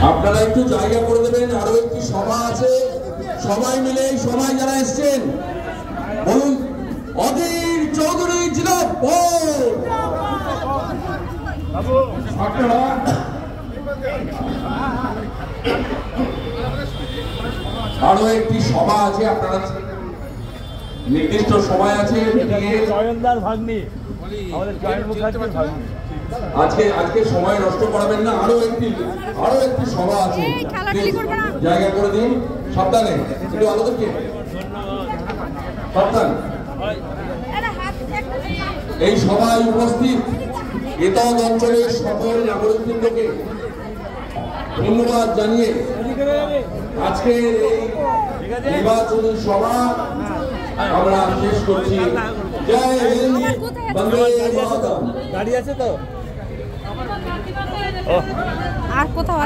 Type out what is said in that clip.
আপনারা একটু জায়গা করে দেবেন, আরো একটি সভা আছে, সবাই মিলে সবাই যারা এসছেন বলুন। অধীর চৌধুরী জিন্দাবাদ। আরো একটি সভা আছে, আপনারা নির্দিষ্ট সময় আছে। আজকে সময় নষ্ট করাবেন না, আরো একটি সভা আছে, জায়গা করে দিন। সাবধানে একটু আলোচনা সাবধান। এই সভায় উপস্থিত এতদ অঞ্চলের সকল নাগরিকবৃন্দকে ধন্যবাদ জানিয়ে আজকের এই নির্বাচনী সভা আমরা শেষ করছি। জয় হিন্দ, বন্দে মাতরম। গাড়ি আছে তো আর কোথাও